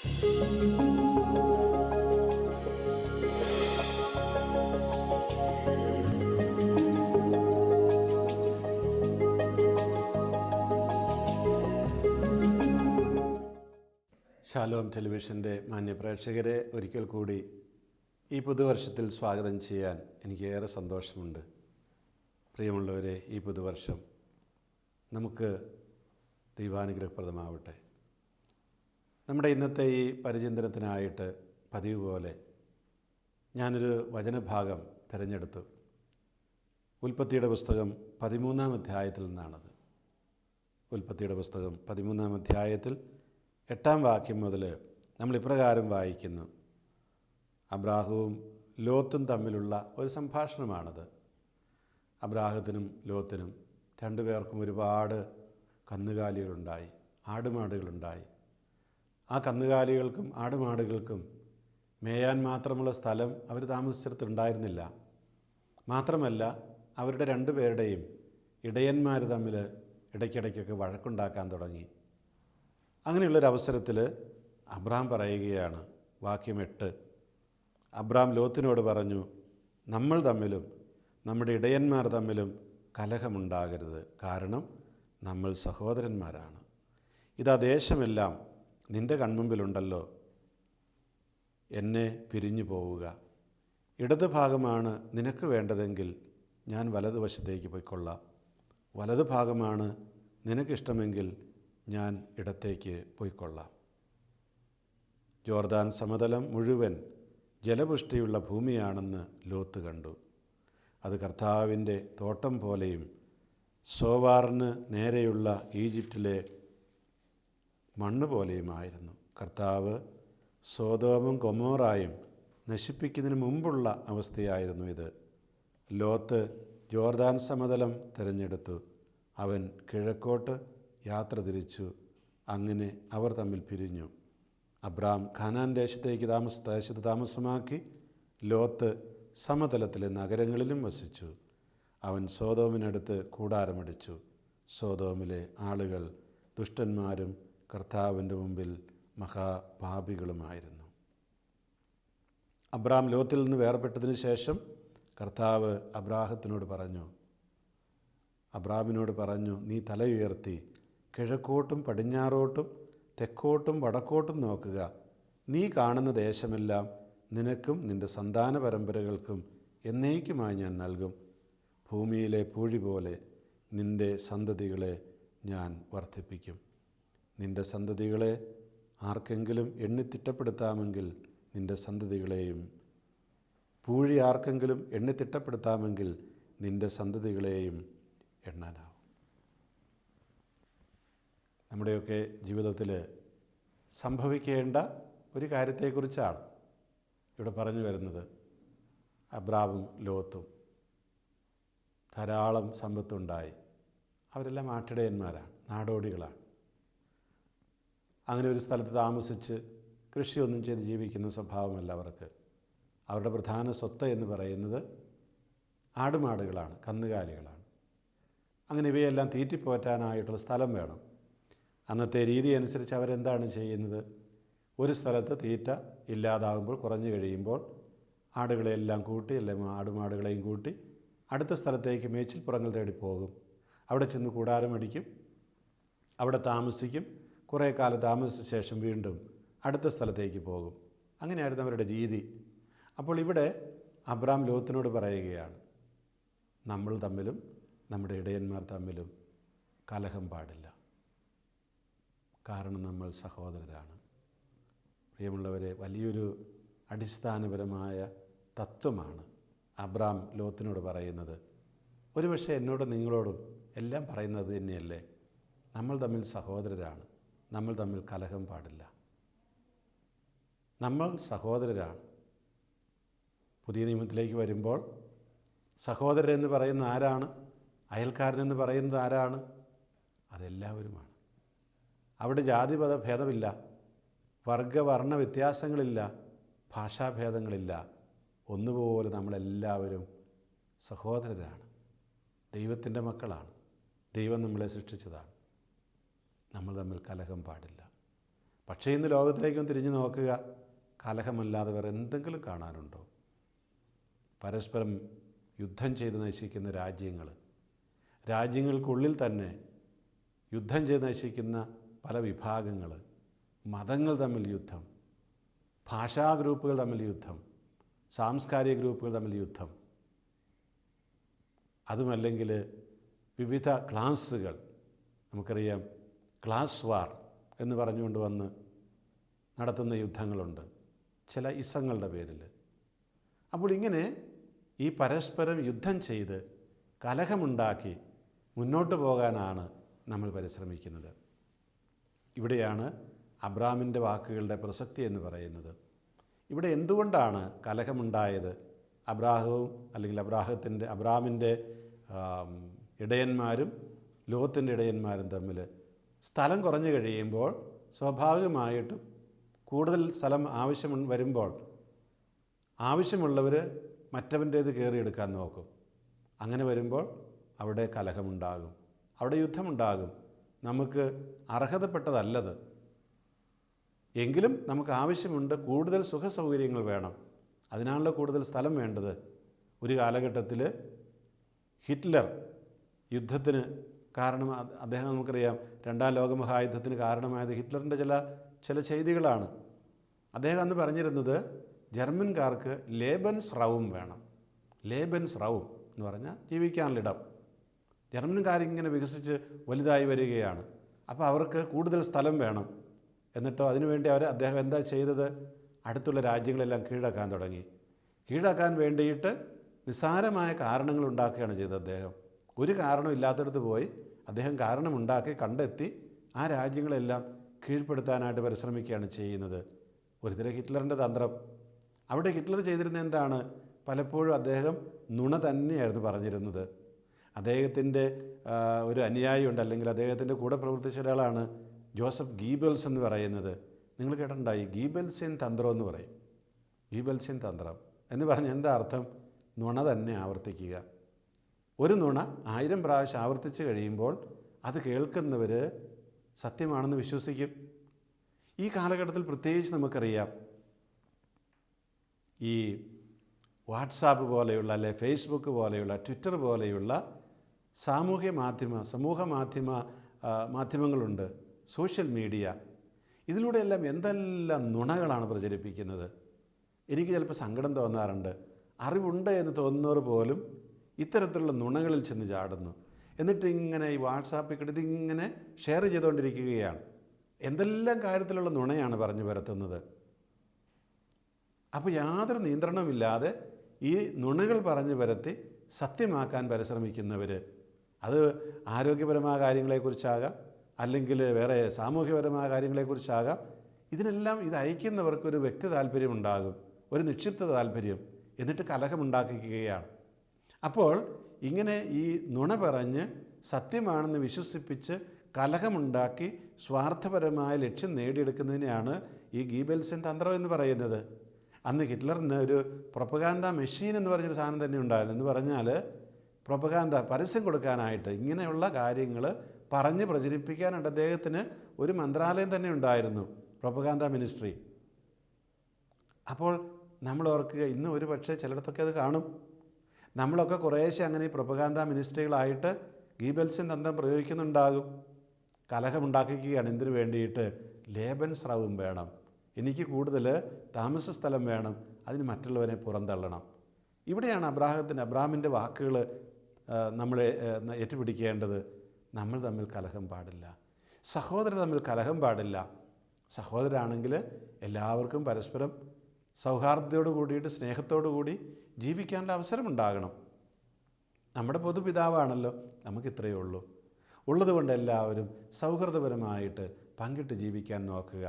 Shalom ടെലിവിഷൻ്റെ മാന്യപ്രേക്ഷകരെ ഒരിക്കൽ കൂടി ഈ പുതുവർഷത്തിൽ സ്വാഗതം ചെയ്യാൻ എനിക്ക് ഏറെ സന്തോഷമുണ്ട്. പ്രിയമുള്ളവരെ, ഈ പുതുവർഷം നമുക്ക് ദൈവാനുഗ്രഹപ്രദമാവട്ടെ. നമ്മുടെ ഇന്നത്തെ ഈ പരിചിന്തനത്തിനായിട്ട് പതിവ് പോലെ ഞാനൊരു വചനഭാഗം തിരഞ്ഞെടുത്തു. ഉൽപ്പത്തിയുടെ പുസ്തകം 13-ാം അധ്യായത്തിൽ നിന്നാണത്. ഉൽപ്പത്തിയുടെ പുസ്തകം 13-ാം അധ്യായത്തിൽ 8-ാം വാക്യം മുതൽ നമ്മൾ ഇപ്രകാരം വായിക്കുന്നു. അബ്രാഹവും ലോത്തും തമ്മിലുള്ള ഒരു സംഭാഷണമാണത്. അബ്രാഹത്തിനും ലോത്തിനും രണ്ടുപേർക്കും ഒരുപാട് കന്നുകാലികളുണ്ടായി, ആടുമാടുകളുണ്ടായി. ആ കന്നുകാലികൾക്കും ആടുമാടുകൾക്കും മേയാൻ മാത്രമുള്ള സ്ഥലം അവർ താമസിച്ചിടത്തുണ്ടായിരുന്നില്ല. മാത്രമല്ല, അവരുടെ രണ്ടുപേരുടെയും ഇടയന്മാർ തമ്മിൽ ഇടയ്ക്കിടയ്ക്കൊക്കെ വഴക്കുണ്ടാക്കാൻ തുടങ്ങി. അങ്ങനെയുള്ളൊരവസരത്തിൽ അബ്രാം പറയുകയാണ്, വാക്യം 8, അബ്രാം ലോത്തിനോട് പറഞ്ഞു, നമ്മൾ തമ്മിലും നമ്മുടെ ഇടയന്മാർ തമ്മിലും കലഹമുണ്ടാകരുത്, കാരണം നമ്മൾ സഹോദരന്മാരാണ്. ഇതാ ദേശമെല്ലാം നിൻ്റെ കൺമുമ്പിലുണ്ടല്ലോ, എന്നെ പിരിഞ്ഞു പോവുക. ഇടത് ഭാഗമാണ് നിനക്ക് വേണ്ടതെങ്കിൽ ഞാൻ വലതുവശത്തേക്ക് പോയിക്കൊള്ളാം, വലതു ഭാഗമാണ് നിനക്കിഷ്ടമെങ്കിൽ ഞാൻ ഇടത്തേക്ക് പോയിക്കൊള്ളാം. യോർദാൻ സമതലം മുഴുവൻ ജലപുഷ്ടിയുള്ള ഭൂമിയാണെന്ന് ലോത്ത് കണ്ടു. അത് കർത്താവിൻ്റെ തോട്ടം പോലെയും സോവാറിന് നേരെയുള്ള ഈജിപ്തിലെ മണ്ണ് പോലെയുമായിരുന്നു. കർത്താവ് സോദോമും ഗൊമോറായും നശിപ്പിക്കുന്നതിന് മുമ്പുള്ള അവസ്ഥയായിരുന്നു ഇത്. ലോത്ത് യോർദാൻ സമതലം തിരഞ്ഞെടുത്തു. അവൻ കിഴക്കോട്ട് യാത്ര തിരിച്ചു. അങ്ങനെ അവർ തമ്മിൽ പിരിഞ്ഞു. അബ്രാം ഖാനാൻ ദേശത്ത് താമസമാക്കി. ലോത്ത് സമതലത്തിലെ നഗരങ്ങളിലും വസിച്ചു. അവൻ സോദോമിനടുത്ത് കൂടാരമടിച്ചു. സോദോമിലെ ആളുകൾ ദുഷ്ടന്മാരും കർത്താവിൻ്റെ മുമ്പിൽ മഹാപാപികളുമായിരുന്നു. അബ്രാം ലോത്തിൽ നിന്ന് വേർപെട്ടതിന് ശേഷം കർത്താവ് അബ്രാമിനോട് പറഞ്ഞു, നീ തലയുയർത്തി കിഴക്കോട്ടും പടിഞ്ഞാറോട്ടും തെക്കോട്ടും വടക്കോട്ടും നോക്കുക. നീ കാണുന്ന ദേശമെല്ലാം നിനക്കും നിൻ്റെ സന്താന പരമ്പരകൾക്കും എന്നേക്കുമായി ഞാൻ നൽകും. ഭൂമിയിലെ പൂഴി പോലെ നിൻ്റെ സന്തതികളെ ഞാൻ വർദ്ധിപ്പിക്കും. നിൻ്റെ സന്തതികളെ ആർക്കെങ്കിലും എണ്ണിത്തിട്ടപ്പെടുത്താമെങ്കിൽ നിൻ്റെ സന്തതികളെയും, പൂഴി ആർക്കെങ്കിലും എണ്ണിത്തിട്ടപ്പെടുത്താമെങ്കിൽ നിൻ്റെ സന്തതികളെയും എണ്ണാനാവും. നമ്മുടെയൊക്കെ ജീവിതത്തിൽ സംഭവിക്കേണ്ട ഒരു കാര്യത്തെക്കുറിച്ചാണ് ഇവിടെ പറഞ്ഞു വരുന്നത്. അബ്രാമും ലോത്തും ധാരാളം സമ്പത്തുണ്ടായി. അവരെല്ലാം ആട്ടിടയന്മാരാണ്, നാടോടികളാണ്. അങ്ങനെ ഒരു സ്ഥലത്ത് താമസിച്ച് കൃഷിയൊന്നും ചെയ്ത് ജീവിക്കുന്ന സ്വഭാവമല്ല അവർക്ക്. അവരുടെ പ്രധാന സ്വത്ത് എന്ന് പറയുന്നത് ആടുമാടുകളാണ്, കന്നുകാലികളാണ്. അങ്ങനെ ഇവയെല്ലാം തീറ്റിപ്പോറ്റാനായിട്ടുള്ള സ്ഥലം വേണം. അന്നത്തെ രീതി അനുസരിച്ച് അവരെന്താണ് ചെയ്യുന്നത്? ഒരു സ്ഥലത്ത് തീറ്റ ഇല്ലാതാകുമ്പോൾ, കുറഞ്ഞു കഴിയുമ്പോൾ ആടുകളെയെല്ലാം കൂട്ടി, അല്ലെങ്കിൽ ആടുമാടുകളെയും കൂട്ടി അടുത്ത സ്ഥലത്തേക്ക് മേച്ചിൽപ്പുറങ്ങൾ തേടി പോകും. അവിടെ ചെന്ന് കൂടാരമടിക്കും, അവിടെ താമസിക്കും. കുറേ കാലം താമസിച്ച ശേഷം വീണ്ടും അടുത്ത സ്ഥലത്തേക്ക് പോകും. അങ്ങനെയായിരുന്നു അവരുടെ രീതി. അപ്പോൾ ഇവിടെ അബ്രാം ലോത്തിനോട് പറയുകയാണ്, നമ്മൾ തമ്മിലും നമ്മുടെ ഇടയന്മാർ തമ്മിലും കലഹം പാടില്ല, കാരണം നമ്മൾ സഹോദരരാണ്. പ്രിയമുള്ളവരെ, വലിയൊരു അടിസ്ഥാനപരമായ തത്വമാണ് അബ്രാം ലോത്തിനോട് പറയുന്നത്. ഒരുപക്ഷെ എന്നോടും നിങ്ങളോടും എല്ലാം പറയുന്നത് തന്നെയല്ലേ? നമ്മൾ തമ്മിൽ സഹോദരരാണ്, നമ്മൾ തമ്മിൽ കലഹം പാടില്ല. നമ്മൾ സഹോദരരാണ്. പുതിയ നിയമത്തിലേക്ക് വരുമ്പോൾ സഹോദരരെന്ന് പറയുന്ന ആരാണ്? അയൽക്കാരനെന്ന് പറയുന്നത് ആരാണ്? അതെല്ലാവരുമാണ്. അവിടെ ജാതിമത ഭേദമില്ല, വർഗവർണ്ണ വ്യത്യാസങ്ങളില്ല, ഭാഷാഭേദങ്ങളില്ല. ഒന്നുപോലെ നമ്മളെല്ലാവരും സഹോദരരാണ്, ദൈവത്തിൻ്റെ മക്കളാണ്, ദൈവം നമ്മളെ സൃഷ്ടിച്ചതാണ്. നമ്മൾ തമ്മിൽ കലഹം പാടില്ല. പക്ഷേ ഇന്ന് ലോകത്തിലേക്കും തിരിഞ്ഞു നോക്കുക, കലഹമല്ലാതെ വേറെ എന്തെങ്കിലും കാണാനുണ്ടോ? പരസ്പരം യുദ്ധം ചെയ്ത് നശിക്കുന്ന രാജ്യങ്ങൾക്കുള്ളിൽ തന്നെ യുദ്ധം ചെയ്ത് നശിക്കുന്ന പല വിഭാഗങ്ങൾ, മതങ്ങൾ തമ്മിൽ യുദ്ധം, ഭാഷാ ഗ്രൂപ്പുകൾ തമ്മിൽ യുദ്ധം, സാംസ്കാരിക ഗ്രൂപ്പുകൾ തമ്മിൽ യുദ്ധം, അതുമല്ലെങ്കിൽ വിവിധ ക്ലാസ്സുകൾ, നമുക്കറിയാം ക്ലാസ് വാർ എന്ന് പറഞ്ഞുകൊണ്ട് വന്ന് നടത്തുന്ന യുദ്ധങ്ങളുണ്ട് ചില ഇസങ്ങളുടെ പേരിൽ. അപ്പോൾ ഇങ്ങനെ ഈ പരസ്പരം യുദ്ധം ചെയ്ത് കലഹമുണ്ടാക്കി മുന്നോട്ട് പോകാനാണ് നമ്മൾ പരിശ്രമിക്കുന്നത്. ഇവിടെയാണ് അബ്രാമിൻ്റെ വാക്കുകളുടെ പ്രസക്തി എന്ന് പറയുന്നത്. ഇവിടെ എന്തുകൊണ്ടാണ് കലഹമുണ്ടായത്? അബ്രാമിൻ്റെ ഇടയന്മാരും ലോത്തിൻ്റെ ഇടയന്മാരും തമ്മിൽ സ്ഥലം കുറഞ്ഞു കഴിയുമ്പോൾ സ്വാഭാവികമായിട്ടും കൂടുതൽ സ്ഥലം വരുമ്പോൾ ആവശ്യമുള്ളവർ മറ്റവൻ്റേത് കയറിയെടുക്കാൻ നോക്കും. അങ്ങനെ വരുമ്പോൾ അവിടെ കലഹമുണ്ടാകും, അവിടെ യുദ്ധമുണ്ടാകും. നമുക്ക് അർഹതപ്പെട്ടതല്ലത്, എങ്കിലും നമുക്ക് ആവശ്യമുണ്ട്, കൂടുതൽ സുഖസൗകര്യങ്ങൾ വേണം, അതിനാണല്ലോ കൂടുതൽ സ്ഥലം വേണ്ടത്. ഒരു കാലഘട്ടത്തിൽ ഹിറ്റ്ലർ യുദ്ധത്തിന് കാരണം, അദ്ദേഹം നമുക്കറിയാം രണ്ടാം ലോകമഹായുദ്ധത്തിന് കാരണമായത് ഹിറ്റ്ലറിൻ്റെ ചില ചെയ്തികളാണ്. അദ്ദേഹം അന്ന് പറഞ്ഞിരുന്നത് ജർമ്മൻകാർക്ക് ലേബൻസ് റൗം വേണം. ലേബൻസ് റൗം എന്ന് പറഞ്ഞാൽ ജീവിക്കാനുള്ളിടം. ജർമ്മൻകാരിങ്ങനെ വികസിച്ച് വലുതായി വരികയാണ്, അപ്പോൾ അവർക്ക് കൂടുതൽ സ്ഥലം വേണം. എന്നിട്ടോ അതിനുവേണ്ടി അദ്ദേഹം എന്താ ചെയ്തത്? അടുത്തുള്ള രാജ്യങ്ങളെല്ലാം കീഴടക്കാൻ തുടങ്ങി. കീഴടക്കാൻ വേണ്ടിയിട്ട് നിസ്സാരമായ കാരണങ്ങൾ ഉണ്ടാക്കുകയാണ് ചെയ്തത്. അദ്ദേഹം ഒരു കാരണം ഇല്ലാത്തടത്ത് പോയി അദ്ദേഹം കാരണമുണ്ടാക്കി കണ്ടെത്തി ആ രാജ്യങ്ങളെല്ലാം കീഴ്പ്പെടുത്താനായിട്ട് പരിശ്രമിക്കുകയാണ് ചെയ്യുന്നത്. ഒരുതരം ഹിറ്റ്ലറിൻ്റെ തന്ത്രം. അവിടെ ഹിറ്റ്ലർ ചെയ്തിരുന്ന എന്താണ്? പലപ്പോഴും അദ്ദേഹം നുണ തന്നെയായിരുന്നു പറഞ്ഞിരുന്നത്. അദ്ദേഹത്തിൻ്റെ ഒരു അനുയായി ഉണ്ട്, അല്ലെങ്കിൽ അദ്ദേഹത്തിൻ്റെ കൂടെ പ്രവർത്തിച്ച ഒരാളാണ് ജോസഫ് ഗീബൽസ് എന്ന് പറയുന്നത്. നിങ്ങൾ കേട്ടിട്ടുണ്ടായി, ഗീബൽസ്യൻ തന്ത്രം എന്ന് പറയും. ഗീബൽസ്യൻ തന്ത്രം എന്ന് പറഞ്ഞാൽ എന്താ അർത്ഥം? നുണ തന്നെ ആവർത്തിക്കുക. ഒരു നുണ 1000 പ്രാവശ്യം ആവർത്തിച്ച് കഴിയുമ്പോൾ അത് കേൾക്കുന്നവർ സത്യമാണെന്ന് വിശ്വസിക്കും. ഈ കാലഘട്ടത്തിൽ പ്രത്യേകിച്ച് നമുക്കറിയാം, ഈ വാട്സാപ്പ് പോലെയുള്ള, അല്ലെ ഫേസ്ബുക്ക് പോലെയുള്ള, ട്വിറ്റർ പോലെയുള്ള സമൂഹ മാധ്യമങ്ങളുണ്ട്, സോഷ്യൽ മീഡിയ. ഇതിലൂടെയെല്ലാം എന്തെല്ലാം നുണകളാണ് പ്രചരിപ്പിക്കുന്നത്. എനിക്ക് ചിലപ്പോൾ സങ്കടം തോന്നാറുണ്ട്. അറിവുണ്ട് എന്ന് തോന്നുന്നവർ പോലും ഇത്തരത്തിലുള്ള നുണകളിൽ ചെന്ന് ചാടുന്നു. എന്നിട്ട് ഇങ്ങനെ ഈ വാട്സാപ്പിൽ കൂടി ഇതിങ്ങനെ ഷെയർ ചെയ്തുകൊണ്ടിരിക്കുകയാണ്. എന്തെല്ലാം കാര്യത്തിലുള്ള നുണയാണ് പറഞ്ഞു പരത്തുന്നത്. അപ്പോൾ യാതൊരു നിയന്ത്രണമില്ലാതെ ഈ നുണകൾ പറഞ്ഞു പരത്തി സത്യമാക്കാൻ പരിശ്രമിക്കുന്നവർ, അത് ആരോഗ്യപരമായ കാര്യങ്ങളെക്കുറിച്ചാകാം, അല്ലെങ്കിൽ വേറെ സാമൂഹ്യപരമായ കാര്യങ്ങളെക്കുറിച്ചാകാം, ഇതിനെല്ലാം ഇത് അയക്കുന്നവർക്കൊരു വ്യക്തി താല്പര്യമുണ്ടാകും, ഒരു നിക്ഷിപ്ത താല്പര്യം, എന്നിട്ട് കലഹമുണ്ടാക്കിക്കുകയാണ്. അപ്പോൾ ഇങ്ങനെ ഈ നുണ പറഞ്ഞ് സത്യമാണെന്ന് വിശ്വസിപ്പിച്ച് കലഹമുണ്ടാക്കി സ്വാർത്ഥപരമായ ലക്ഷ്യം നേടിയെടുക്കുന്നതിനെയാണ് ഈ ഗീബൽസ്യൻ തന്ത്രം എന്ന് പറയുന്നത്. അന്ന് ഹിറ്റ്ലറിന് ഒരു പ്രൊപ്പഗാൻഡ മെഷീൻ എന്ന് പറഞ്ഞൊരു സാധനം തന്നെ ഉണ്ടായിരുന്നു. എന്ന് പറഞ്ഞാൽ പ്രൊപ്പഗാൻഡ, പരസ്യം കൊടുക്കാനായിട്ട് ഇങ്ങനെയുള്ള കാര്യങ്ങൾ പറഞ്ഞ് പ്രചരിപ്പിക്കാനായിട്ട് അദ്ദേഹത്തിന് ഒരു മന്ത്രാലയം തന്നെ ഉണ്ടായിരുന്നു, പ്രൊപ്പഗാൻഡ മിനിസ്ട്രി. അപ്പോൾ നമ്മൾ ഓർക്കുക, ഇന്ന് ഒരു പക്ഷേ ചിലയിടത്തൊക്കെ അത് കാണും. നമ്മളൊക്കെ കുറേശ്ശെ അങ്ങനെ ഈ പ്രൊപ്പഗാൻഡ മിനിസ്ട്രികളായിട്ട് ഗീബൽസ്യൻ തന്ത്രം പ്രയോഗിക്കുന്നുണ്ടാകും. കലഹമുണ്ടാക്കിക്കുകയാണ്. എന്തിനു വേണ്ടിയിട്ട്? ലേബൻസ് റൗം വേണം, എനിക്ക് കൂടുതൽ താമസ സ്ഥലം വേണം, അതിന് മറ്റുള്ളവരെ പുറന്തള്ളണം. ഇവിടെയാണ് അബ്രാമിൻ്റെ വാക്കുകൾ നമ്മൾ ഏറ്റുപിടിക്കേണ്ടത്. നമ്മൾ തമ്മിൽ കലഹം പാടില്ല, സഹോദരർ തമ്മിൽ കലഹം പാടില്ല. സഹോദരാണെങ്കിൽ എല്ലാവർക്കും പരസ്പരം സൗഹാർദ്ദത്തോടു കൂടിയിട്ട് സ്നേഹത്തോടു കൂടി ജീവിക്കാനുള്ള അവസരമുണ്ടാകണം. നമ്മുടെ പൊതുപിതാവാണല്ലോ, നമുക്കിത്രയേ ഉള്ളൂ. ഉള്ളതുകൊണ്ട് എല്ലാവരും സൗഹൃദപരമായിട്ട് പങ്കിട്ട് ജീവിക്കാൻ നോക്കുക.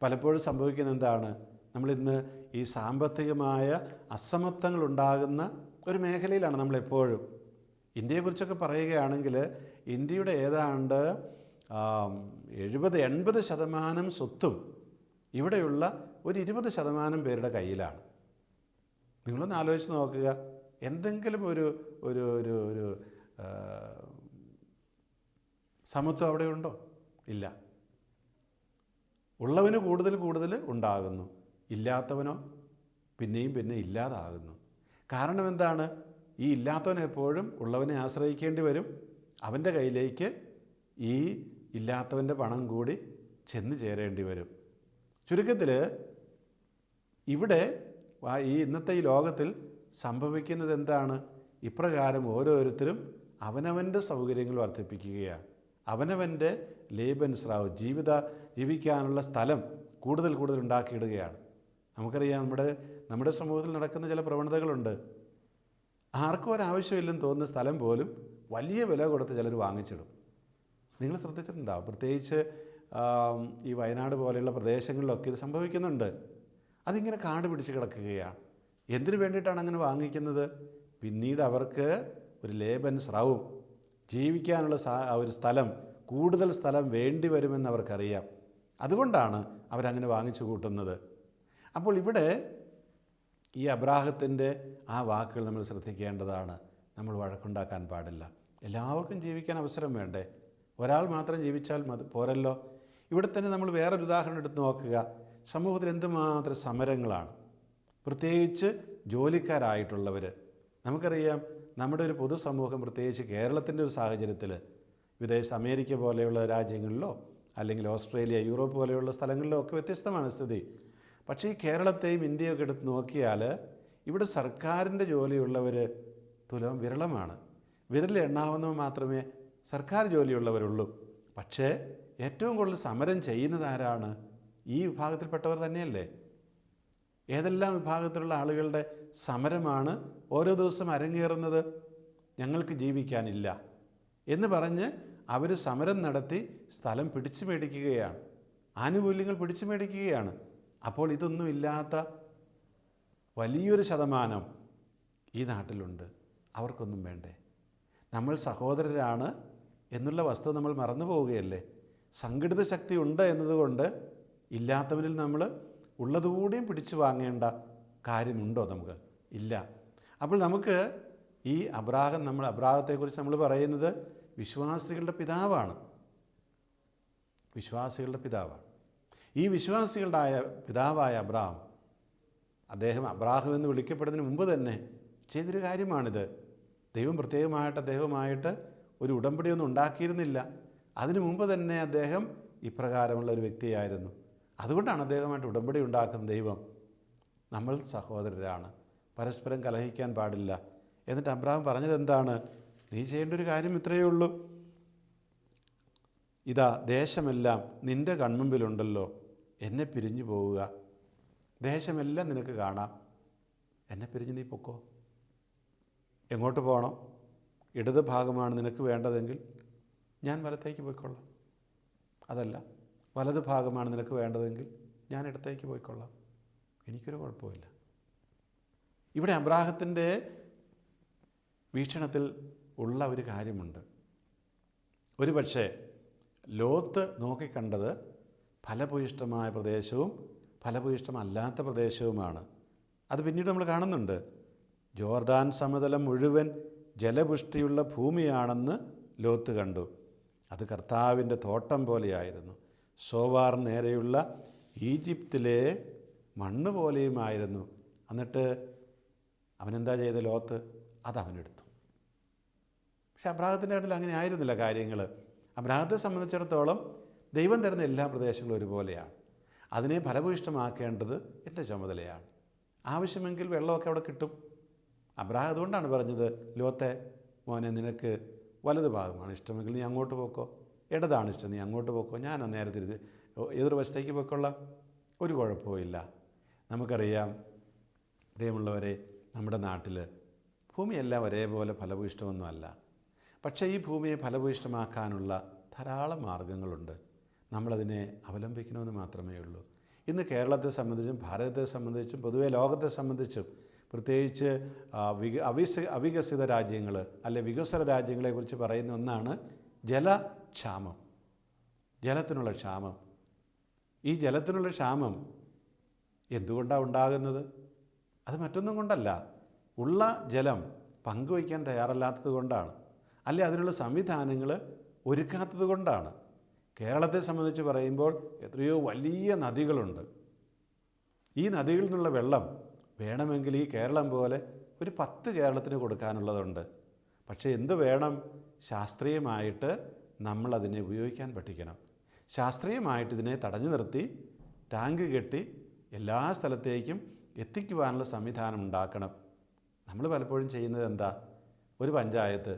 പലപ്പോഴും സംഭവിക്കുന്ന എന്താണ്? നമ്മളിന്ന് ഈ സാമ്പത്തികമായ അസമത്വങ്ങൾ ഉണ്ടാകുന്ന ഒരു മേഖലയിലാണ് നമ്മളെപ്പോഴും. ഇന്ത്യയെക്കുറിച്ചൊക്കെ പറയുകയാണെങ്കിൽ ഇന്ത്യയുടെ ഏതാണ്ട് 70-80% സ്വത്തും ഇവിടെയുള്ള ഒരു 20% പേരുടെ കയ്യിലാണ്. നിങ്ങളൊന്ന് ആലോചിച്ച് നോക്കുക, എന്തെങ്കിലും ഒരു ഒരു ഒരു ഒരു സമത്വം അവിടെ ഉണ്ടോ? ഇല്ല. ഉള്ളവന് കൂടുതൽ കൂടുതൽ ഉണ്ടാകുന്നു, ഇല്ലാത്തവനോ പിന്നെയും പിന്നെ ഇല്ലാതാകുന്നു. കാരണം എന്താണ്? ഈ ഇല്ലാത്തവൻ എപ്പോഴും ഉള്ളവനെ ആശ്രയിക്കേണ്ടി വരും. അവൻ്റെ കയ്യിലേക്ക് ഈ ഇല്ലാത്തവൻ്റെ പണം കൂടി ചെന്ന് ചേരേണ്ടി വരും. ചുരുക്കത്തിൽ ഇവിടെ ഈ ഇന്നത്തെ ഈ ലോകത്തിൽ സംഭവിക്കുന്നത് എന്താണ്? ഇപ്രകാരം ഓരോരുത്തരും അവനവൻ്റെ സൗകര്യങ്ങൾ വർദ്ധിപ്പിക്കുകയാണ്. അവനവൻ്റെ ലേബൻസ്രാവ് ജീവിക്കാനുള്ള സ്ഥലം കൂടുതൽ കൂടുതൽ ഉണ്ടാക്കിയിടുകയാണ്. നമുക്കറിയാം, നമ്മുടെ സമൂഹത്തിൽ നടക്കുന്ന ചില പ്രവണതകളുണ്ട്. ആർക്കും ഒരാവശ്യമില്ലെന്ന് തോന്നുന്ന സ്ഥലം പോലും വലിയ വില കൊടുത്ത് ചിലർ വാങ്ങിച്ചിടും. നിങ്ങൾ ശ്രദ്ധിച്ചിട്ടുണ്ടാവും, പ്രത്യേകിച്ച് ഈ വയനാട് പോലെയുള്ള പ്രദേശങ്ങളിലൊക്കെ ഇത് സംഭവിക്കുന്നുണ്ട്. അതിങ്ങനെ കാട് പിടിച്ച് കിടക്കുകയാണ്. എന്തിനു വേണ്ടിയിട്ടാണ് അങ്ങനെ വാങ്ങിക്കുന്നത്? പിന്നീട് അവർക്ക് ഒരു ലേബൻസ്രാവും ജീവിക്കാനുള്ള ഒരു സ്ഥലം, കൂടുതൽ സ്ഥലം വേണ്ടി വരുമെന്ന് അവർക്കറിയാം. അതുകൊണ്ടാണ് അവരങ്ങനെ വാങ്ങിച്ചു കൂട്ടുന്നത്. അപ്പോൾ ഇവിടെ ഈ അബ്രാഹത്തിൻ്റെ ആ വാക്കുകൾ നമ്മൾ ശ്രദ്ധിക്കേണ്ടതാണ്. നമ്മൾ വഴക്കുണ്ടാക്കാൻ പാടില്ല. എല്ലാവർക്കും ജീവിക്കാൻ അവസരം വേണ്ടേ? ഒരാൾ മാത്രം ജീവിച്ചാൽ പോരല്ലോ. ഇവിടെ തന്നെ നമ്മൾ വേറൊരു ഉദാഹരണം എടുത്ത് നോക്കുക. സമൂഹത്തിൽ എന്തുമാത്രം സമരങ്ങളാണ്, പ്രത്യേകിച്ച് ജോലിക്കാരായിട്ടുള്ളവർ. നമുക്കറിയാം, നമ്മുടെ ഒരു പൊതുസമൂഹം, പ്രത്യേകിച്ച് കേരളത്തിൻ്റെ ഒരു സാഹചര്യത്തിൽ അമേരിക്ക പോലെയുള്ള രാജ്യങ്ങളിലോ അല്ലെങ്കിൽ ഓസ്ട്രേലിയ, യൂറോപ്പ് പോലെയുള്ള സ്ഥലങ്ങളിലോ ഒക്കെ വ്യത്യസ്തമാണ് സ്ഥിതി. പക്ഷേ ഈ കേരളത്തെയും ഇന്ത്യയൊക്കെ എടുത്ത് നോക്കിയാൽ ഇവിടെ സർക്കാരിൻ്റെ ജോലിയുള്ളവർ തുലം വിരളമാണ്. വിരലിൽ എണ്ണാവുന്നവ മാത്രമേ സർക്കാർ ജോലിയുള്ളവരുള്ളൂ. പക്ഷേ ഏറ്റവും കൂടുതൽ സമരം ചെയ്യുന്നത് ആരാണ്? ഈ വിഭാഗത്തിൽപ്പെട്ടവർ തന്നെയല്ലേ. ഏതെല്ലാം വിഭാഗത്തിലുള്ള ആളുകളുടെ സമരമാണ് ഓരോ ദിവസം അരങ്ങേറുന്നത്? ഞങ്ങൾക്ക് ജീവിക്കാനില്ല എന്ന് പറഞ്ഞ് അവർ സമരം നടത്തി സ്ഥലം പിടിച്ചു മേടിക്കുകയാണ്, ആനുകൂല്യങ്ങൾ പിടിച്ചു മേടിക്കുകയാണ്. അപ്പോൾ ഇതൊന്നുമില്ലാത്ത വലിയൊരു ശതമാനം ഈ നാട്ടിലുണ്ട്. അവർക്കൊന്നും വേണ്ടേ? നമ്മൾ സഹോദരരാണ് എന്നുള്ള വസ്തുത നമ്മൾ മറന്നു പോവുകയല്ലേ. സംഘടിത ശക്തി ഉണ്ട് എന്നതുകൊണ്ട് ഇല്ലാത്തവനിൽ നമ്മൾ ഉള്ളതുകൂടിയും പിടിച്ചു വാങ്ങേണ്ട കാര്യമുണ്ടോ? നമുക്ക് ഇല്ല. അപ്പോൾ നമുക്ക് ഈ അബ്രാഹത്തെക്കുറിച്ച് നമ്മൾ പറയുന്നത് വിശ്വാസികളുടെ പിതാവാണ്. വിശ്വാസികളുടെ പിതാവാണ്. ഈ വിശ്വാസികളുടെ പിതാവായ അദ്ദേഹം അബ്രാഹം എന്ന് വിളിക്കപ്പെടുന്നതിന് മുമ്പ് തന്നെ ചെയ്തൊരു കാര്യമാണിത്. ദൈവം പ്രത്യേകമായിട്ട് അദ്ദേഹവുമായിട്ട് ഒരു ഉടമ്പടിയൊന്നും ഉണ്ടാക്കിയിരുന്നില്ല. അതിനു മുമ്പ് തന്നെ അദ്ദേഹം ഇപ്രകാരമുള്ള ഒരു വ്യക്തിയായിരുന്നു. അതുകൊണ്ടാണ് അദ്ദേഹമായിട്ട് ഉടമ്പടി ഉണ്ടാക്കുന്ന ദൈവം. നമ്മൾ സഹോദരരാണ്, പരസ്പരം കലഹിക്കാൻ പാടില്ല. എന്നിട്ട് അബ്രാഹാം പറഞ്ഞത് എന്താണ്? നീ ചെയ്യേണ്ട ഒരു കാര്യം ഇത്രയേ ഉള്ളൂ. ഇതാ ദേശമെല്ലാം നിൻ്റെ കൺമുമ്പിലുണ്ടല്ലോ, എന്നെ പിരിഞ്ഞു പോവുക. ദേശമെല്ലാം നിനക്ക് കാണാം, എന്നെ പിരിഞ്ഞ് നീ പൊക്കോ. എങ്ങോട്ട് പോകണം? ഇടത് ഭാഗമാണ് നിനക്ക് വേണ്ടതെങ്കിൽ ഞാൻ വലത്തേക്ക് പോയിക്കൊള്ളാം. അതല്ല, വലത് ഭാഗമാണ് നിനക്ക് വേണ്ടതെങ്കിൽ ഞാൻ ഇടത്തേക്ക് പോയിക്കൊള്ളാം. എനിക്കൊരു കുഴപ്പമില്ല. ഇവിടെ അബ്രാഹത്തിൻ്റെ വീക്ഷണത്തിൽ ഉള്ള ഒരു കാര്യമുണ്ട്. ഒരു പക്ഷേ ലോത്ത് നോക്കിക്കണ്ടത് ഫലഭൂയിഷ്ടമായ പ്രദേശവും ഫലഭൂയിഷ്ടമല്ലാത്ത പ്രദേശവുമാണ്. അത് പിന്നീട് നമ്മൾ കാണുന്നുണ്ട്. ജോർദാൻ സമതലം മുഴുവൻ ജലപുഷ്ടിയുള്ള ഭൂമിയാണെന്ന് ലോത്ത് കണ്ടു. അത് കർത്താവിൻ്റെ തോട്ടം പോലെയായിരുന്നു. സോവാർ നേരെയുള്ള ഈജിപ്തിലെ മണ്ണ് പോലെയുമായിരുന്നു. എന്നിട്ട് അവനെന്താ ചെയ്ത ലോത്ത്? അതവനെടുത്തു. പക്ഷെ അബ്രാഹത്തിൻ്റെ നാട്ടിൽ അങ്ങനെ ആയിരുന്നില്ല കാര്യങ്ങൾ. അബ്രാഹത്തെ സംബന്ധിച്ചിടത്തോളം ദൈവം തരുന്ന എല്ലാ പ്രദേശങ്ങളും ഒരുപോലെയാണ്. അതിനെ ഫലഭൂയിഷ്ടമാക്കേണ്ടത് എൻ്റെ ചുമതലയാണ്. ആവശ്യമെങ്കിൽ വെള്ളമൊക്കെ അവിടെ കിട്ടും. അബ്രാഹം അതുകൊണ്ടാണ് പറഞ്ഞത്, ലോത്തെ മോനെ, നിനക്ക് വലത് ഭാഗമാണ് ഇഷ്ടമെങ്കിൽ നീ അങ്ങോട്ട് പോക്കോ, ഇടതാണ് ഇഷ്ടം നീ അങ്ങോട്ട് പോക്കോ, ഞാൻ നേരെ തിരിച്ച് എതിർവശത്തേക്ക് പോയിക്കൊള്ളാം, ഒരു കുഴപ്പമില്ല. നമുക്കറിയാം പ്രിയമുള്ളവരെ, നമ്മുടെ നാട്ടിൽ ഭൂമിയെല്ലാം ഒരേപോലെ ഫലഭൂയിഷ്ടമൊന്നുമല്ല. പക്ഷേ ഈ ഭൂമിയെ ഫലഭൂയിഷ്ടമാക്കാനുള്ള ധാരാളം മാർഗങ്ങളുണ്ട്. നമ്മളതിനെ അവലംബിക്കണമെന്ന് മാത്രമേ ഉള്ളൂ. ഇന്ന് കേരളത്തെ സംബന്ധിച്ചും ഭാരതത്തെ സംബന്ധിച്ചും പൊതുവെ ലോകത്തെ സംബന്ധിച്ചും പ്രത്യേകിച്ച് അവികസിത രാജ്യങ്ങൾ അല്ലെ വികസ്വര രാജ്യങ്ങളെക്കുറിച്ച് പറയുന്ന ഒന്നാണ് ജലക്ഷാമം, ജലത്തിനുള്ള ക്ഷാമം. ഈ ജലത്തിനുള്ള ക്ഷാമം എന്തുകൊണ്ടാണ് ഉണ്ടാകുന്നത്? അത് മറ്റൊന്നും കൊണ്ടല്ല, ഉള്ള ജലം പങ്കുവയ്ക്കാൻ തയ്യാറല്ലാത്തത് കൊണ്ടാണ്, അല്ലെ അതിനുള്ള സംവിധാനങ്ങൾ ഒരുക്കാത്തത് കൊണ്ടാണ്. കേരളത്തെ സംബന്ധിച്ച് പറയുമ്പോൾ എത്രയോ വലിയ നദികളുണ്ട്. ഈ നദികളിൽ നിന്നുള്ള വെള്ളം വേണമെങ്കിൽ ഈ കേരളം പോലെ ഒരു 10 കേരളത്തിന് കൊടുക്കാനുള്ളതുണ്ട്. പക്ഷേ എന്ത് വേണം? ശാസ്ത്രീയമായിട്ട് നമ്മളതിനെ ഉപയോഗിക്കാൻ പഠിക്കണം. ശാസ്ത്രീയമായിട്ട് ഇതിനെ തടഞ്ഞു നിർത്തി ടാങ്ക് കെട്ടി എല്ലാ സ്ഥലത്തേക്കും എത്തിക്കുവാനുള്ള സംവിധാനം ഉണ്ടാക്കണം. നമ്മൾ പലപ്പോഴും ചെയ്യുന്നത് എന്താ? ഒരു പഞ്ചായത്ത്,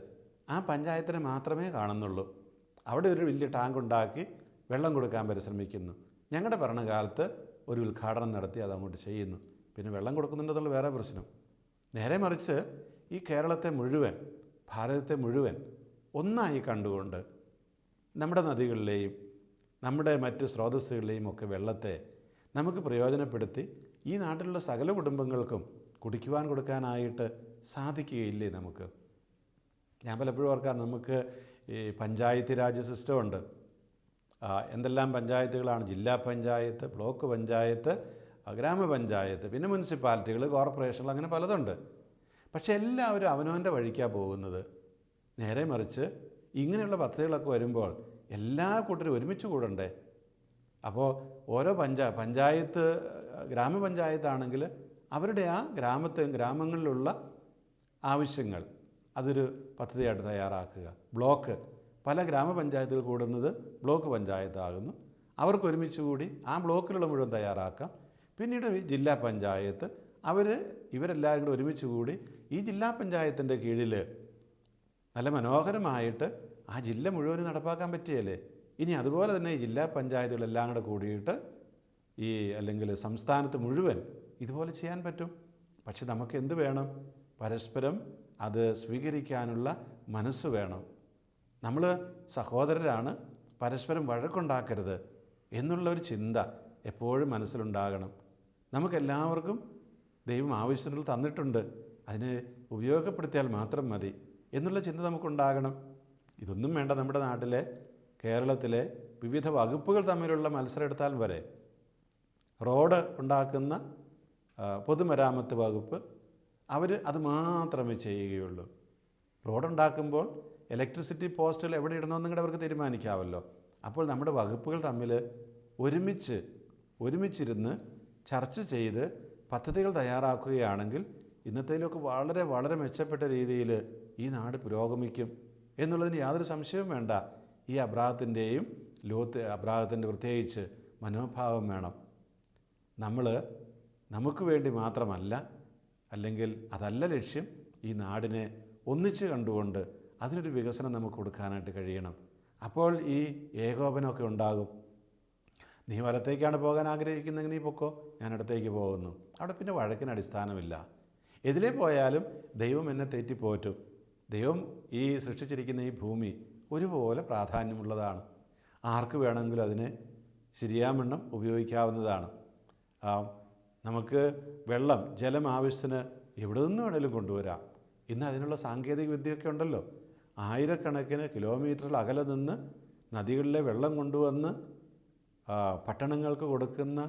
ആ പഞ്ചായത്തിനെ മാത്രമേ കാണുന്നുള്ളൂ. അവിടെ ഒരു വലിയ ടാങ്ക് ഉണ്ടാക്കി വെള്ളം കൊടുക്കാൻ പരിശ്രമിക്കുന്നു. ഞങ്ങളുടെ ഭരണകാലത്ത് ഒരു ഉദ്ഘാടനം നടത്തി അതങ്ങോട്ട് ചെയ്യുന്നു. പിന്നെ വെള്ളം കൊടുക്കുന്നുണ്ടെന്നുള്ള വേറെ പ്രശ്നം. നേരെ മറിച്ച് ഈ കേരളത്തെ മുഴുവൻ, ഭാരതത്തെ മുഴുവൻ ഒന്നായി കണ്ടുകൊണ്ട് നമ്മുടെ നദികളിലെയും നമ്മുടെ മറ്റ് സ്രോതസ്സുകളിലെയും ഒക്കെ വെള്ളത്തെ നമുക്ക് പ്രയോജനപ്പെടുത്തി ഈ നാട്ടിലുള്ള സകല കുടുംബങ്ങൾക്കും കുടിക്കുവാൻ കൊടുക്കാനായിട്ട് സാധിക്കുകയില്ലേ നമുക്ക്? ഞാൻ പലപ്പോഴും ഓർക്കാൻ, നമുക്ക് ഈ പഞ്ചായത്ത് രാജ് സിസ്റ്റമുണ്ട്. എന്തെല്ലാം പഞ്ചായത്തുകളാണ്? ജില്ലാ പഞ്ചായത്ത്, ബ്ലോക്ക് പഞ്ചായത്ത്, ഗ്രാമപഞ്ചായത്ത്, പിന്നെ മുനിസിപ്പാലിറ്റികൾ, കോർപ്പറേഷനുകൾ, അങ്ങനെ പലതുണ്ട്. പക്ഷേ എല്ലാവരും അവനവൻ്റെ വഴിക്കാണ് പോകുന്നത്. നേരെ മറിച്ച് ഇങ്ങനെയുള്ള പദ്ധതികളൊക്കെ വരുമ്പോൾ എല്ലാ കൂട്ടരും ഒരുമിച്ച് കൂടണ്ടേ? അപ്പോൾ ഓരോ പഞ്ചായത്ത് ഗ്രാമപഞ്ചായത്താണെങ്കിൽ അവരുടെ ആ ഗ്രാമങ്ങളിലുള്ള ആവശ്യങ്ങൾ അതൊരു പദ്ധതിയായിട്ട് തയ്യാറാക്കുക. ബ്ലോക്ക്, പല ഗ്രാമപഞ്ചായത്തുകൾ കൂടുന്നത് ബ്ലോക്ക് പഞ്ചായത്താകുന്നു. അവർക്ക് ഒരുമിച്ച് കൂടി ആ ബ്ലോക്കിലുള്ള മുഴുവൻ തയ്യാറാക്കാം. പിന്നീട് ജില്ലാ പഞ്ചായത്ത്, ഇവരെല്ലാവരും കൂടി ഒരുമിച്ച് കൂടി ഈ ജില്ലാ പഞ്ചായത്തിൻ്റെ കീഴിൽ നല്ല മനോഹരമായിട്ട് ആ ജില്ല മുഴുവനും നടപ്പാക്കാൻ പറ്റിയല്ലേ? ഇനി അതുപോലെ തന്നെ ഈ ജില്ലാ പഞ്ചായത്തുകളെല്ലാം കൂടെ കൂടിയിട്ട് അല്ലെങ്കിൽ സംസ്ഥാനത്ത് മുഴുവൻ ഇതുപോലെ ചെയ്യാൻ പറ്റും. പക്ഷെ നമുക്ക് എന്ത് വേണം? പരസ്പരം അത് സ്വീകരിക്കാനുള്ള മനസ്സ് വേണം. നമ്മൾ സഹോദരരാണ്, പരസ്പരം വഴക്കുണ്ടാക്കരുത് എന്നുള്ളൊരു ചിന്ത എപ്പോഴും മനസ്സിലുണ്ടാകണം. നമുക്കെല്ലാവർക്കും ദൈവം ആവശ്യങ്ങൾ തന്നിട്ടുണ്ട്, അതിനെ ഉപയോഗപ്പെടുത്തിയാൽ മാത്രം മതി എന്നുള്ള ചിന്ത നമുക്കുണ്ടാകണം. ഇതൊന്നും വേണ്ട. നമ്മുടെ നാട്ടിലെ, കേരളത്തിലെ വിവിധ വകുപ്പുകൾ തമ്മിലുള്ള മത്സരം എടുത്താൽ വരെ റോഡ് ഉണ്ടാക്കുന്ന പൊതുമരാമത്ത് വകുപ്പ് അത് മാത്രമേ ചെയ്യുകയുള്ളൂ. റോഡുണ്ടാക്കുമ്പോൾ ഇലക്ട്രിസിറ്റി പോസ്റ്റുകൾ എവിടെ ഇടണമെന്ന് കൂടെ അവർക്ക് തീരുമാനിക്കാമല്ലോ. അപ്പോൾ നമ്മുടെ വകുപ്പുകൾ തമ്മിൽ ഒരുമിച്ചിരുന്ന് ചർച്ച ചെയ്ത് പദ്ധതികൾ തയ്യാറാക്കുകയാണെങ്കിൽ ഇന്നത്തേലൊക്കെ വളരെ വളരെ മെച്ചപ്പെട്ട രീതിയിൽ ഈ നാട് പുരോഗമിക്കും എന്നുള്ളതിന് യാതൊരു സംശയവും വേണ്ട. ഈ അബ്രാഹത്തിൻ്റെ പ്രത്യേകിച്ച് മനോഭാവം വേണം. നമുക്ക് വേണ്ടി മാത്രമല്ല, അല്ലെങ്കിൽ അതല്ല ലക്ഷ്യം, ഈ നാടിനെ ഒന്നിച്ച് കണ്ടുകൊണ്ട് അതിനൊരു വികസനം നമുക്ക് കൊടുക്കാനായിട്ട് കഴിയണം. അപ്പോൾ ഈ ഏകോപനമൊക്കെ ഉണ്ടാകും. നീ വലത്തേക്കാണ് പോകാൻ ആഗ്രഹിക്കുന്നതെങ്കിൽ നീ പൊക്കോ, ഞാൻ ഇടത്തേക്ക് പോകുന്നു. അവിടെ പിന്നെ വഴക്കിന് അടിസ്ഥാനമില്ല. എതിലേ പോയാലും ദൈവം എന്നെ തെറ്റിപ്പോറ്റും. ദൈവം ഈ സൃഷ്ടിച്ചിരിക്കുന്ന ഈ ഭൂമി ഒരുപോലെ പ്രാധാന്യമുള്ളതാണ്. ആർക്ക് വേണമെങ്കിലും അതിനെ ശരിയാവണ്ണം ഉപയോഗിക്കാവുന്നതാണ്. നമുക്ക് ജലം ആവശ്യത്തിന് എവിടെ നിന്ന് വേണമെങ്കിലും കൊണ്ടുവരാം. ഇന്ന് അതിനുള്ള സാങ്കേതിക വിദ്യയൊക്കെ ഉണ്ടല്ലോ. ആയിരക്കണക്കിന് കിലോമീറ്ററിൽ അകലെ നിന്ന് നദികളിലെ വെള്ളം കൊണ്ടുവന്ന് പട്ടണങ്ങൾക്ക് കൊടുക്കുന്ന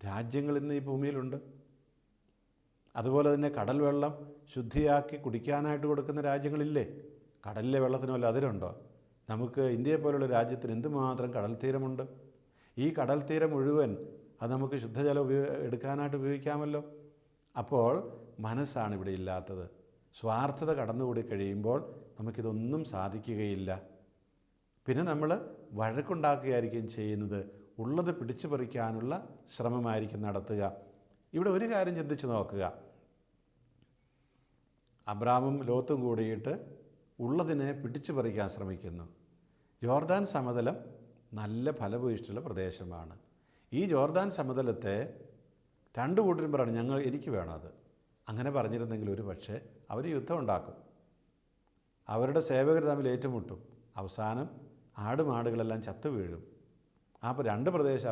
രാജ്യങ്ങൾ ഇന്ന് ഈ ഭൂമിയിലുണ്ട്. അതുപോലെ തന്നെ കടൽ വെള്ളം ശുദ്ധിയാക്കി കുടിക്കാനായിട്ട് കൊടുക്കുന്ന രാജ്യങ്ങളില്ലേ? കടലിലെ വെള്ളത്തിന് വല്ല അതിരുണ്ടോ? നമുക്ക് ഇന്ത്യയെ പോലുള്ള രാജ്യത്തിന് എന്തുമാത്രം കടൽ തീരമുണ്ട്. ഈ കടൽ തീരം മുഴുവൻ അത് നമുക്ക് ശുദ്ധജലം എടുക്കാനായിട്ട് ഉപയോഗിക്കാമല്ലോ. അപ്പോൾ മനസ്സാണ് ഇവിടെ ഇല്ലാത്തത്. സ്വാർത്ഥത കടന്നുകൂടി കഴിയുമ്പോൾ നമുക്കിതൊന്നും സാധിക്കുകയില്ല. പിന്നെ നമ്മൾ വഴക്കുണ്ടാക്കുകയായിരിക്കും ചെയ്യുന്നത്. ഉള്ളത് പിടിച്ചു പറിക്കാനുള്ള ശ്രമമായിരിക്കും നടത്തുക. ഇവിടെ ഒരു കാര്യം ചിന്തിച്ച് നോക്കുക. അബ്രാമും ലോത്തും കൂടിയിട്ട് ഉള്ളതിനെ പിടിച്ചു പറിക്കാൻ ശ്രമിക്കുന്നു. ജോർദാൻ സമതലം നല്ല ഫലഭൂയിഷ്ഠുള്ള പ്രദേശമാണ്. ഈ ജോർദാൻ സമതലത്തെ രണ്ടു കൂട്ടരും പറയണം, എനിക്ക് വേണം അത്. അങ്ങനെ പറഞ്ഞിരുന്നെങ്കിൽ ഒരു പക്ഷേ അവർ യുദ്ധം ഉണ്ടാക്കും. അവരുടെ സേവകർ തമ്മിൽ ഏറ്റുമുട്ടും. അവസാനം ആടുമാടുകളെല്ലാം ചത്തു വീഴും. അപ്പോൾ രണ്ട് പ്രദേശം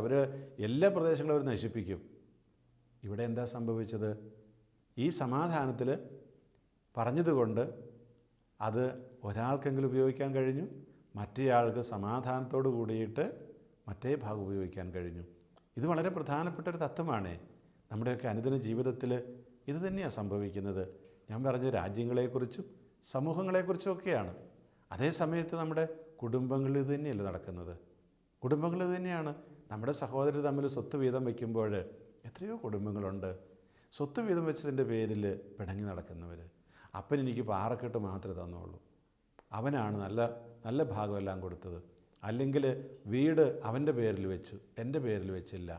എല്ലാ പ്രദേശങ്ങളും അവർ നശിപ്പിക്കും. ഇവിടെ എന്താ സംഭവിച്ചത്? ഈ സമാധാനത്തിൽ പറഞ്ഞതുകൊണ്ട് അത് ഒരാൾക്കെങ്കിലും ഉപയോഗിക്കാൻ കഴിഞ്ഞു, മറ്റേയാൾക്ക് സമാധാനത്തോട് കൂടിയിട്ട് മറ്റേ ഭാഗം ഉപയോഗിക്കാൻ കഴിഞ്ഞു. ഇത് വളരെ പ്രധാനപ്പെട്ടൊരു തത്വമാണ്. നമ്മുടെയൊക്കെ അനുദിന ജീവിതത്തിൽ ഇത് തന്നെയാണ് സംഭവിക്കുന്നത്. ഞാൻ പറഞ്ഞ രാജ്യങ്ങളെക്കുറിച്ചും സമൂഹങ്ങളെക്കുറിച്ചും ഒക്കെയാണ്. അതേ സമയത്ത് നമ്മുടെ കുടുംബങ്ങളിൽ ഇത് തന്നെയല്ലേ നടക്കുന്നത്. കുടുംബങ്ങൾ തന്നെയാണ്. നമ്മുടെ സഹോദരർ തമ്മിൽ സ്വത്ത് വീതം വയ്ക്കുമ്പോൾ എത്രയോ കുടുംബങ്ങളുണ്ട് സ്വത്ത് വീതം വെച്ചതിൻ്റെ പേരിൽ പിണങ്ങി നടക്കുന്നവർ. അപ്പൻ എനിക്ക് പാറക്കെട്ട് മാത്രമേ തന്നുള്ളൂ, അവനാണ് നല്ല നല്ല ഭാഗമെല്ലാം കൊടുത്തത്, അല്ലെങ്കിൽ വീട് അവൻ്റെ പേരിൽ വെച്ചു, എൻ്റെ പേരിൽ വെച്ചില്ല.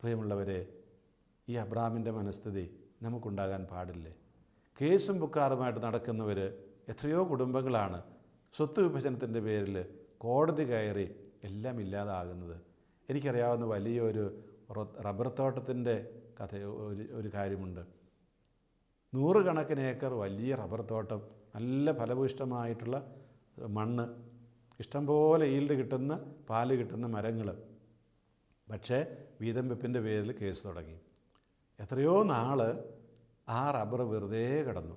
പ്രിയമുള്ളവരെ, ഈ അബ്രാമിൻ്റെ മനസ്ഥിതി നമുക്കുണ്ടാകാൻ പാടില്ലേ? കേസും പുക്കാറുമായിട്ട് നടക്കുന്നവർ എത്രയോ കുടുംബങ്ങളാണ് സ്വത്ത് വിഭജനത്തിൻ്റെ പേരിൽ കോടതി കയറി എല്ലാം ഇല്ലാതാകുന്നത്. എനിക്കറിയാവുന്ന വലിയൊരു റബ്ബർ തോട്ടത്തിൻ്റെ കഥ ഒരു കാര്യമുണ്ട്. 100 കണക്കിന് ഏക്കർ വലിയ റബ്ബർ തോട്ടം, നല്ല ഫലഭൂയിഷ്ടമായിട്ടുള്ള മണ്ണ്, ഇഷ്ടംപോലെ ഈൽഡ് കിട്ടുന്ന പാല് കിട്ടുന്ന മരങ്ങൾ. പക്ഷേ വീതം വെപ്പിൻ്റെ പേരിൽ കേസ് തുടങ്ങി. എത്രയോ നാൾ ആ റബ്ബർ വെറുതെ കിടന്നു.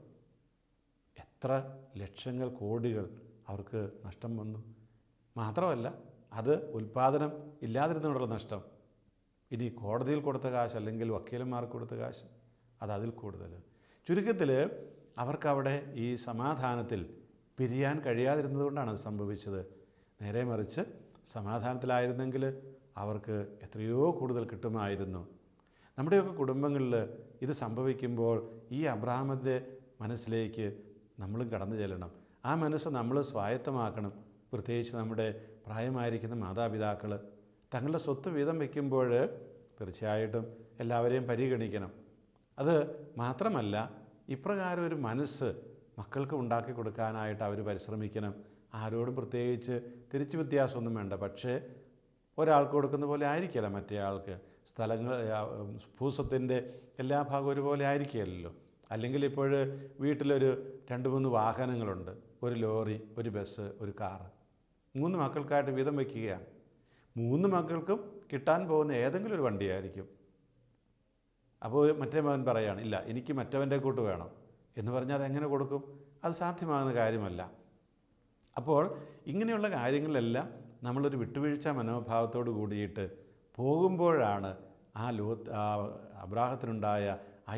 എത്ര ലക്ഷങ്ങൾ കോടികൾ അവർക്ക് നഷ്ടം വന്നു. മാത്രമല്ല അത് ഉൽപ്പാദനം ഇല്ലാതിരുന്നതിനുള്ള നഷ്ടം. ഇനി കോടതിയിൽ കൊടുത്ത കാശ് അല്ലെങ്കിൽ വക്കീലന്മാർക്ക് കൊടുത്ത കാശ് അത് അതിൽ കൂടുതൽ. ചുരുക്കത്തിൽ അവർക്കവിടെ ഈ സമാധാനത്തിൽ പിരിയാൻ കഴിയാതിരുന്നതുകൊണ്ടാണ് അത് സംഭവിച്ചത്. നേരെ മറിച്ച് സമാധാനത്തിലായിരുന്നെങ്കിൽ അവർക്ക് എത്രയോ കൂടുതൽ കിട്ടുമായിരുന്നു. നമ്മുടെയൊക്കെ കുടുംബങ്ങളിൽ ഇത് സംഭവിക്കുമ്പോൾ ഈ അബ്രാഹാമിൻ്റെ മനസ്സിലേക്ക് നമ്മളും കടന്നു ചെല്ലണം. ആ മനസ്സ് നമ്മൾ സ്വായത്തമാക്കണം. പ്രത്യേകിച്ച് നമ്മുടെ പ്രായമായിരിക്കുന്ന മാതാപിതാക്കൾ തങ്ങളുടെ സ്വത്ത് വീതം വയ്ക്കുമ്പോൾ തീർച്ചയായിട്ടും എല്ലാവരെയും പരിഗണിക്കണം. അത് മാത്രമല്ല, ഇപ്രകാരം ഒരു മനസ്സ് മക്കൾക്ക് ഉണ്ടാക്കി കൊടുക്കാനായിട്ട് അവർ പരിശ്രമിക്കണം. ആരോടും പ്രത്യേകിച്ച് തിരിച്ചു വ്യത്യാസമൊന്നും വേണ്ട. പക്ഷേ ഒരാൾക്ക് കൊടുക്കുന്ന പോലെ ആയിരിക്കില്ല മറ്റേ ആൾക്ക്. സ്ഥലങ്ങൾ, ഭൂസ്വത്തിൻ്റെ എല്ലാ ഭാഗവും ഒരുപോലെ ആയിരിക്കില്ലല്ലോ. അല്ലെങ്കിൽ ഇപ്പോൾ വീട്ടിലൊരു 2-3 വാഹനങ്ങളുണ്ട്, ഒരു ലോറി, ഒരു ബസ്, ഒരു കാറ്. 3 മക്കൾക്കായിട്ട് വീതം വയ്ക്കുകയാണ്. 3 മക്കൾക്കും കിട്ടാൻ പോകുന്ന ഏതെങ്കിലും ഒരു വണ്ടിയായിരിക്കും. അപ്പോൾ മറ്റേ മകൻ പറയുകയാണ്, ഇല്ല എനിക്ക് മറ്റവൻ്റെ കൂട്ട് വേണം എന്ന് പറഞ്ഞാൽ അതെങ്ങനെ കൊടുക്കും? അത് സാധ്യമാകുന്ന കാര്യമല്ല. അപ്പോൾ ഇങ്ങനെയുള്ള കാര്യങ്ങളിലെല്ലാം നമ്മളൊരു വിട്ടുവീഴ്ച മനോഭാവത്തോട് കൂടിയിട്ട് പോകുമ്പോഴാണ് ആ അബ്രാഹത്തിനുണ്ടായ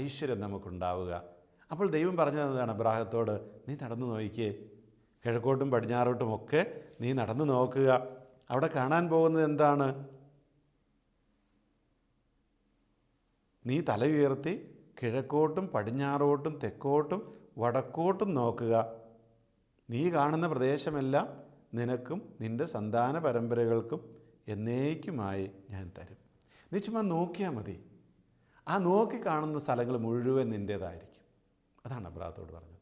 ഐശ്വര്യം നമുക്കുണ്ടാവുക. അപ്പോൾ ദൈവം പറഞ്ഞതാണ് അബ്രാഹത്തോട്, നീ നടന്നു നോക്കിക്കേ, കിഴക്കോട്ടും പടിഞ്ഞാറോട്ടും ഒക്കെ നീ നടന്നു നോക്കുക. അവിടെ കാണാൻ പോകുന്നത് എന്താണ്? നീ തല ഉയർത്തി കിഴക്കോട്ടും പടിഞ്ഞാറോട്ടും തെക്കോട്ടും വടക്കോട്ടും നോക്കുക. നീ കാണുന്ന പ്രദേശമെല്ലാം നിനക്കും നിൻ്റെ സന്താന പരമ്പരകൾക്കും എന്നേക്കുമായി ഞാൻ തരും. നീ ചുമ്മാ നോക്കിയാൽ മതി. ആ നോക്കി കാണുന്ന സ്ഥലങ്ങൾ മുഴുവൻ നിൻ്റേതായിരിക്കും. അതാണ് അബ്രാഹത്തോട് പറഞ്ഞത്.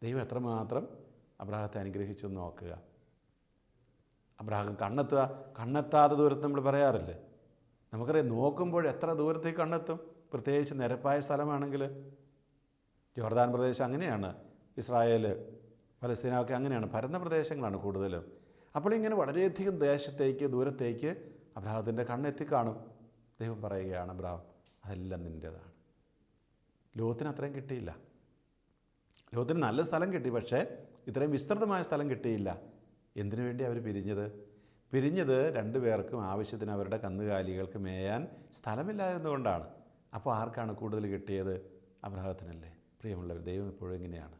ദൈവം എത്രമാത്രം അബ്രാഹത്തെ അനുഗ്രഹിച്ചു നോക്കുക. അബ്രാഹം കണ്ണെത്താത്ത ദൂരത്ത് നമ്മൾ പറയാറില്ലേ? നമുക്കറിയാം, നോക്കുമ്പോൾ എത്ര ദൂരത്തേക്ക് കണ്ണെത്തും. പ്രത്യേകിച്ച് നിരപ്പായ സ്ഥലമാണെങ്കിൽ. ജോർദാൻ പ്രദേശം അങ്ങനെയാണ്, ഇസ്രായേൽ, പലസ്തീനൊക്കെ അങ്ങനെയാണ്, പരന്ന പ്രദേശങ്ങളാണ് കൂടുതലും. അപ്പോൾ ഇങ്ങനെ വളരെയധികം ദൂരത്തേക്ക് അബ്രാഹത്തിൻ്റെ കണ്ണെത്തിക്കാണും. ദൈവം പറയുകയാണ്, അബ്രാഹം അതെല്ലാം നിൻ്റേതാണ്. ലോകത്തിന് അത്രയും കിട്ടിയില്ല. ലോകത്തിന് നല്ല സ്ഥലം കിട്ടി, പക്ഷേ ഇത്രയും വിസ്തൃതമായ സ്ഥലം കിട്ടിയില്ല. എന്തിനു വേണ്ടി അവർ പിരിഞ്ഞത് 2 പേർക്കും ആവശ്യത്തിന് അവരുടെ കന്നുകാലികൾക്ക് മേയാൻ സ്ഥലമില്ലായിരുന്നുകൊണ്ടാണ്. അപ്പോൾ ആർക്കാണ് കൂടുതൽ കിട്ടിയത്? അബ്രാഹത്തിനല്ലേ? പ്രിയമുള്ളവർ, ദൈവം എപ്പോഴും ഇങ്ങനെയാണ്.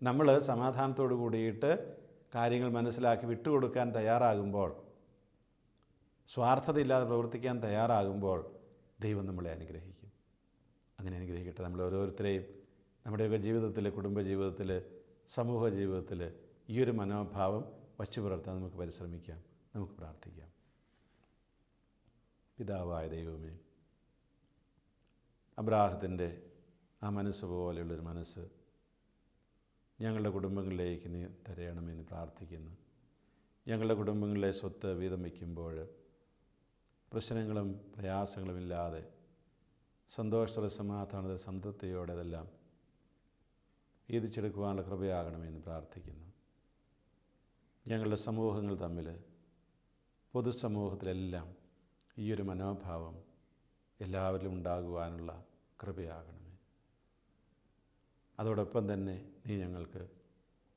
നമ്മൾ സമാധാനത്തോടു കൂടിയിട്ട് കാര്യങ്ങൾ മനസ്സിലാക്കി വിട്ടുകൊടുക്കാൻ തയ്യാറാകുമ്പോൾ, സ്വാർത്ഥതയില്ലാതെ പ്രവർത്തിക്കാൻ തയ്യാറാകുമ്പോൾ ദൈവം നമ്മളെ അനുഗ്രഹിക്കും. അങ്ങനെ അനുഗ്രഹിക്കട്ടെ നമ്മൾ ഓരോരുത്തരെയും. നമ്മുടെയൊക്കെ ജീവിതത്തിൽ, കുടുംബജീവിതത്തിൽ, സമൂഹ ജീവിതത്തിൽ ഈ ഒരു മനോഭാവം വച്ചു പുലർത്താൻ നമുക്ക് പരിശ്രമിക്കാം. നമുക്ക് പ്രാർത്ഥിക്കാം. പിതാവായ ദൈവമേ, അബ്രാഹത്തിൻ്റെ ആ മനസ്സ് പോലെയുള്ളൊരു മനസ്സ് ഞങ്ങളുടെ കുടുംബങ്ങളിലേക്ക് നീ തരയണമെന്ന് പ്രാർത്ഥിക്കുന്നു. ഞങ്ങളുടെ കുടുംബങ്ങളിലെ സ്വത്ത് വീതം വയ്ക്കുമ്പോൾ പ്രശ്നങ്ങളും പ്രയാസങ്ങളുമില്ലാതെ സന്തോഷത്തോടെ, സമാധാനത്തോടെ, സംതൃപ്തിയോടെ അതെല്ലാം വീതിച്ചെടുക്കുവാനുള്ള കൃപയാകണമെന്ന് പ്രാർത്ഥിക്കുന്നു. ഞങ്ങളുടെ സമൂഹങ്ങൾ തമ്മിൽ, പൊതുസമൂഹത്തിലെല്ലാം ഈ ഒരു മനോഭാവം എല്ലാവരിലും ഉണ്ടാകുവാനുള്ള കൃപയാകണമേ. അതോടൊപ്പം തന്നെ നീ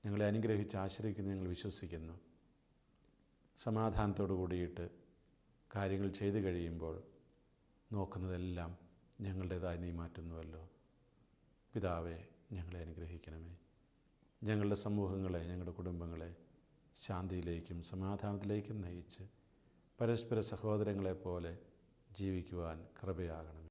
ഞങ്ങളെ അനുഗ്രഹിച്ച് ആശ്രയിക്കുന്ന ഞങ്ങൾ വിശ്വസിക്കുന്നു. സമാധാനത്തോടു കൂടിയിട്ട് കാര്യങ്ങൾ ചെയ്തു കഴിയുമ്പോൾ നോക്കുന്നതെല്ലാം ഞങ്ങളുടേതായി നീ മാറ്റുന്നുവല്ലോ. പിതാവേ, ഞങ്ങളെ അനുഗ്രഹിക്കണമേ. ഞങ്ങളുടെ സമൂഹങ്ങളെ, ഞങ്ങളുടെ കുടുംബങ്ങളെ ശാന്തിയിലേക്കും സമാധാനത്തിലേക്കും നയിച്ച് പരസ്പര സഹോദരങ്ങളെപ്പോലെ ജീവിക്കുവാൻ കൃപയാകണമേ.